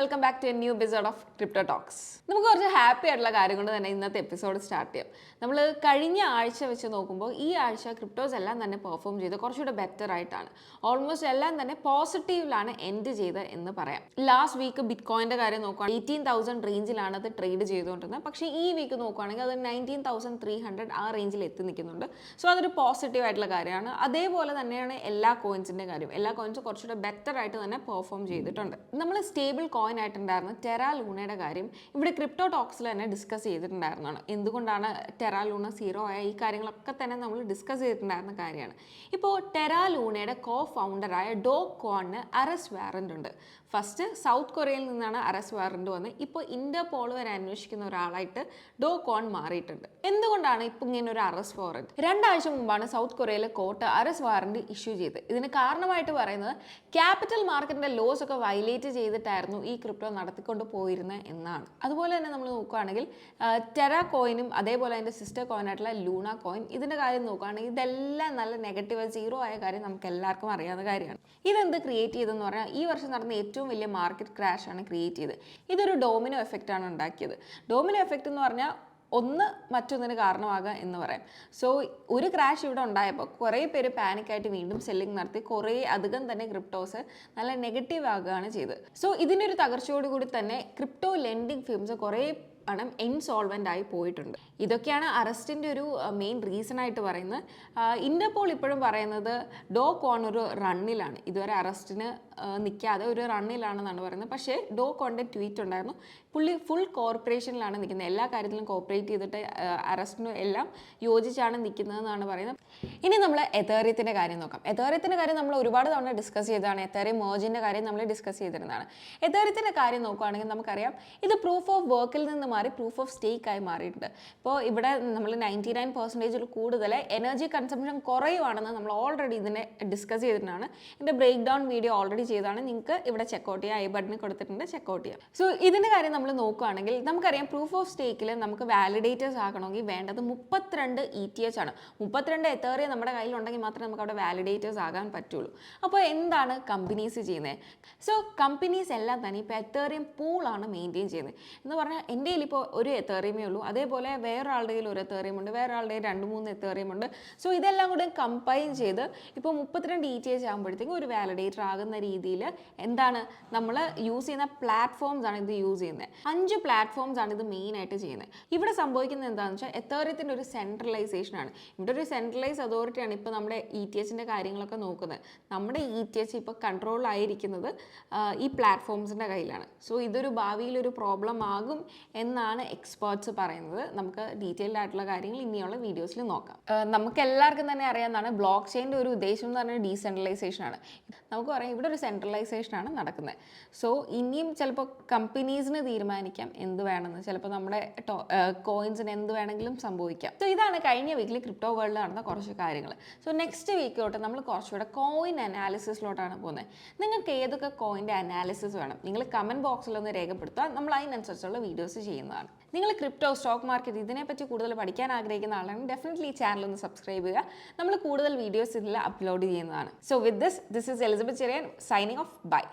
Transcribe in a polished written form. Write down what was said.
welcome back to a new episode of Crypto Talks. നമുക്ക് കുറച്ച് happy ആയിട്ടുള്ള കാര്യം കൊണ്ട് തന്നെ ഇന്നത്തെ എപ്പിസോഡ് സ്റ്റാർട്ട് ചെയ്യാം. നമ്മൾ കഴിഞ്ഞ ആഴ്ച വെച്ച് നോക്കുമ്പോൾ ഈ ആഴ്ച ക്രിപ്റ്റോസ് എല്ലാം തന്നെ പെർഫോം ചെയ്ത് കുറച്ചുകൂടെ ബെറ്റർ ആയിട്ടാണ്. ഓൾമോസ്റ്റ് എല്ലാം തന്നെ പോസിറ്റീവിലാണ് എൻഡ് ചെയ്ത് എന്ന് പറയാം. ലാസ്റ്റ് വീക്ക് ബിറ്റ് കോയിൻ്റെ കാര്യം നോക്കുകയാണെങ്കിൽ 18,000 റേഞ്ചിലാണ് അത് ട്രേഡ് ചെയ്തുകൊണ്ടിരുന്നത്. പക്ഷേ ഈ വീക്ക് നോക്കുകയാണെങ്കിൽ അത് 19,300 ആ റേഞ്ചിൽ എത്തി നിൽക്കുന്നുണ്ട്. സോ അതൊരു പോസിറ്റീവ് ആയിട്ടുള്ള കാര്യമാണ്. അതേപോലെ തന്നെയാണ് എല്ലാ കോയിൻസിൻ്റെ കാര്യം. എല്ലാ കോയിൻസും കുറച്ചുകൂടെ ബെറ്റർ ആയിട്ട് തന്നെ പെർഫോം ചെയ്തിട്ടുണ്ട്. നമ്മൾ സ്റ്റേബിൾ കോയിൻ ആയിട്ടുണ്ടായിരുന്ന ടെറ ലൂണയുടെ കാര്യം ഇവിടെ ക്രിപ്റ്റോ ടോക്സിൽ തന്നെ ഡിസ്കസ് ചെയ്തിട്ടുണ്ടായിരുന്നതാണ്. എന്തുകൊണ്ടാണ് ടെറ ലൂണ സീറോ ആയ ഈ കാര്യങ്ങളൊക്കെ തന്നെ നമ്മൾ ഡിസ്കസ് ചെയ്തിട്ടുണ്ടായിരുന്ന കാര്യമാണ്. ഇപ്പോൾ ടെറ ലൂണയുടെ co-founderആയ ഡോ ക്വാണിന് അറസ്റ്റ് വാറന്റ് ഉണ്ട്. ഫസ്റ്റ് സൗത്ത് കൊറിയയിൽ നിന്നാണ് അറസ്റ്റ് വാറന്റ് വന്നത്. ഇപ്പോൾ ഇന്റർപോൾ വരെ അന്വേഷിക്കുന്ന ഒരാളായിട്ട് ഡോ ക്വാൺ മാറിയിട്ടുണ്ട്. എന്തുകൊണ്ടാണ് ഇപ്പോൾ ഇങ്ങനെ ഒരു അറസ്റ്റ് വാറന്റ്? 2 ആഴ്ച മുമ്പാണ് സൗത്ത് കൊറിയയിലെ കോർട്ട് അറസ്റ്റ് വാറന്റ് ഇഷ്യൂ ചെയ്തത്. ഇതിന് കാരണമായിട്ട് പറയുന്നത് ക്യാപിറ്റൽ മാർക്കറ്റിന്റെ ലോസ് ഒക്കെ വയലേറ്റ് ചെയ്തിട്ടായിരുന്നു ഈ ക്രിപ്റ്റോ നടത്തിക്കൊണ്ട് പോയിരുന്നത് എന്നാണ്. അതുപോലെ തന്നെ നമ്മൾ നോക്കുകയാണെങ്കിൽ ടെറ കോയിനും അതേപോലെ അതിൻ്റെ സിസ്റ്റർ കോയിനായിട്ടുള്ള ലൂണ കോയിൻ ഇതിൻ്റെ കാര്യം നോക്കുകയാണെങ്കിൽ ഇതെല്ലാം നല്ല നെഗറ്റീവ് സീറോ ആയ കാര്യം നമുക്ക് എല്ലാവർക്കും അറിയാവുന്ന കാര്യമാണ്. ഇതെന്ത് ക്രിയേറ്റ് ചെയ്തെന്ന് പറഞ്ഞാൽ ഈ വർഷം നടന്ന ഏറ്റവും വലിയ മാർക്കറ്റ് ക്രാഷ് ആണ് ക്രിയേറ്റ് ചെയ്തത്. ഇതൊരു ഡോമിനോ എഫക്റ്റ് ആണ് ഉണ്ടാക്കിയത്. ഡോമിനോ എഫക്റ്റ് എന്ന് പറഞ്ഞാൽ ഒന്ന് മറ്റൊന്നിന് കാരണമാകുക എന്ന് പറയാം. സോ ഒരു ക്രാഷ് ഇവിടെ ഉണ്ടായപ്പോൾ കുറേ പേര് പാനിക്കായിട്ട് വീണ്ടും സെല്ലിംഗ് നടത്തി കുറേ അധികം തന്നെ ക്രിപ്റ്റോസ് നല്ല നെഗറ്റീവ് ആകുകയാണ് ചെയ്തത്. സോ ഇതിൻ്റെ ഒരു തകർച്ചയോടുകൂടി തന്നെ ക്രിപ്റ്റോ ലെൻഡിങ് ഫേംസ് കുറേ പണം ഇൻസോൾവെൻ്റ് ആയി പോയിട്ടുണ്ട്. ഇതൊക്കെയാണ് അറസ്റ്റിൻ്റെ ഒരു മെയിൻ റീസൺ ആയിട്ട് പറയുന്നത്. ഇന്റർപോൾ ഇപ്പോഴും പറയുന്നത് ഡോ കോൺ ഒരു റണ്ണിലാണ്, ഇതുവരെ അറസ്റ്റിന് നിൽക്കാതെ ഒരു റണ്ണിലാണെന്നാണ് പറയുന്നത്. പക്ഷേ ഡോ കോണിൻ്റെ ട്വീറ്റ് ഉണ്ടായിരുന്നു, പുള്ളി ഫുൾ കോർപ്പറേഷനിലാണ് നിൽക്കുന്നത്, എല്ലാ കാര്യത്തിലും കോപ്പറേറ്റ് ചെയ്തിട്ട് അറസ്റ്റിനും എല്ലാം യോജിച്ചാണ് നിൽക്കുന്നതെന്നാണ് പറയുന്നത്. ഇനി നമ്മൾ എതേറിയത്തിൻ്റെ കാര്യം നോക്കാം. എതേറിയത്തിൻ്റെ കാര്യം നമ്മൾ ഒരുപാട് തവണ ഡിസ്കസ് ചെയ്തതാണ്. എതേറിയം മേർജിൻ്റെ കാര്യം നമ്മൾ ഡിസ്കസ് ചെയ്തിരുന്നതാണ്. എതേറിയത്തിൻ്റെ കാര്യം നോക്കുകയാണെങ്കിൽ നമുക്കറിയാം ഇത് പ്രൂഫ് ഓഫ് വർക്കിൽ നിന്ന് മാറി പ്രൂഫ് ഓഫ് സ്റ്റേക്ക് ആയി മാറിയിട്ടുണ്ട്. ഇപ്പോൾ ഇവിടെ നമ്മൾ 99% കൂടുതൽ എനർജി കൺസംഷൻ കുറയുവാണെന്ന് നമ്മൾ ഓൾറെഡി ഇതിനെ ഡിസ്കസ് ചെയ്തിട്ടാണ്. ഇതിൻ്റെ ബ്രേക്ക് ഡൗൺ വീഡിയോ ഓൾറെഡി ചെയ്താണ്, നിങ്ങൾക്ക് ഇവിടെ ചെക്കൗട്ട് ചെയ്യാം, ഐ ബട്ടണിൽ കൊടുത്തിട്ടുണ്ട്, ചെക്കൗട്ട് ചെയ്യാം. സോ ഇതിൻ്റെ കാര്യം നമ്മൾ നോക്കുകയാണെങ്കിൽ നമുക്കറിയാം പ്രൂഫ് ഓഫ് സ്റ്റേക്കിൽ നമുക്ക് വാലിഡേറ്റേഴ്സ് ആകണമെങ്കിൽ വേണ്ടത് 32 ETH ആണ്. 32 എതേറിയം നമ്മുടെ കയ്യിലുണ്ടെങ്കിൽ മാത്രമേ നമുക്ക് അവിടെ വാലിഡേറ്റേഴ്സ് ആകാൻ പറ്റുള്ളൂ. അപ്പോൾ എന്താണ് കമ്പനീസ് ചെയ്യുന്നത്? സോ കമ്പനീസ് എല്ലാം തന്നെ ഇപ്പോൾ എതേറിയം പൂളാണ് മെയിൻറ്റെയിൻ ചെയ്യുന്നത്. എന്ന് പറഞ്ഞാൽ എൻ്റെ ഇപ്പോൾ ഒരു എതേറിയമേ ഉള്ളൂ, അതേപോലെ വേറൊരാളുടെ കയ്യിൽ ഒരു എതേറിയം ഉണ്ട്, വേറൊരാളുടെ 2-3 എതേറിയം ഉണ്ട്. സോ ഇതെല്ലാം കൂടെ കമ്പൈൻ ചെയ്ത് ഇപ്പോൾ 32 ETH ആകുമ്പോഴത്തേക്കും ഒരു വാലിഡേറ്റർ ആകുന്ന രീതിയിൽ എന്താണ് നമ്മൾ യൂസ് ചെയ്യുന്ന പ്ലാറ്റ്ഫോംസ് ആണ് ഇത് യൂസ് ചെയ്യുന്നത്. 5 പ്ലാറ്റ്ഫോംസ് ആണ് ഇത് മെയിനായിട്ട് ചെയ്യുന്നത്. ഇവിടെ സംഭവിക്കുന്നത് എന്താണെന്ന് വെച്ചാൽ എതേറിയത്തിൻ്റെ ഒരു സെൻട്രലൈസേഷൻ ആണ്. ഇവിടെ ഒരു സെൻട്രലൈസ് അതോറിറ്റിയാണ് ഇപ്പോൾ നമ്മുടെ ETHൻ്റെ കാര്യങ്ങളൊക്കെ നോക്കുന്നത്. നമ്മുടെ ETH ഇപ്പോൾ കൺട്രോളായിരിക്കുന്നത് ഈ പ്ലാറ്റ്ഫോംസിൻ്റെ കയ്യിലാണ്. സോ ഇതൊരു ഭാവിയിലൊരു പ്രോബ്ലം ആകും എന്നാണ് എക്സ്പേർട്സ് പറയുന്നത്. നമുക്ക് ഡീറ്റെയിൽഡ് ആയിട്ടുള്ള കാര്യങ്ങൾ ഇനിയുള്ള വീഡിയോസിൽ നോക്കാം. നമുക്ക് എല്ലാവർക്കും തന്നെ അറിയാവുന്നതാണ് ബ്ലോക്ക് ചെയിൻ്റെ ഒരു ഉദ്ദേശം എന്ന് പറഞ്ഞാൽ ഡീസെൻട്രലൈസേഷൻ ആണ്. നമുക്ക് പറയാം ഇവിടെ ഒരു സെൻട്രലൈസേഷൻ ആണ് നടക്കുന്നത്. സോ ഇനിയും ചിലപ്പോൾ കമ്പനീസിന് തീരുമാനിക്കാം എന്ത് വേണമെന്ന്, ചിലപ്പോൾ നമ്മുടെ കോയിൻസിന് എന്ത് വേണമെങ്കിലും സംഭവിക്കാം. സോ ഇതാണ് കഴിഞ്ഞ വീക്കിൽ ക്രിപ്റ്റോ വേൾഡിൽ നടന്ന കുറച്ച് കാര്യങ്ങൾ. സോ നെക്സ്റ്റ് വീക്കിലോട്ട് നമ്മൾ കുറച്ചുകൂടെ കോയിൻ അനാലിസിസിലോട്ടാണ് പോകുന്നത്. നിങ്ങൾക്ക് ഏതൊക്കെ കോയിൻ്റെ അനാലിസിസ് വേണം നിങ്ങൾ കമൻറ്റ് ബോക്സിലൊന്ന് രേഖപ്പെടുത്തുക, നമ്മൾ അതിനനുസരിച്ചുള്ള വീഡിയോസ് ചെയ്യുന്നതാണ്. നിങ്ങൾ ക്രിപ്റ്റോ, സ്റ്റോക്ക് മാർക്കറ്റ് ഇതിനെപ്പറ്റി കൂടുതൽ പഠിക്കാൻ ആഗ്രഹിക്കുന്ന ആളാണെങ്കിൽ ഡെഫിനറ്റ്ലി ഈ ചാനൽ ഒന്ന് സബ്സ്ക്രൈബ് ചെയ്യുക. നമ്മൾ കൂടുതൽ വീഡിയോസ് ഇതിൽ അപ്ലോഡ് ചെയ്യുന്നതാണ്. So with this is Elizabeth Cherian signing off. By.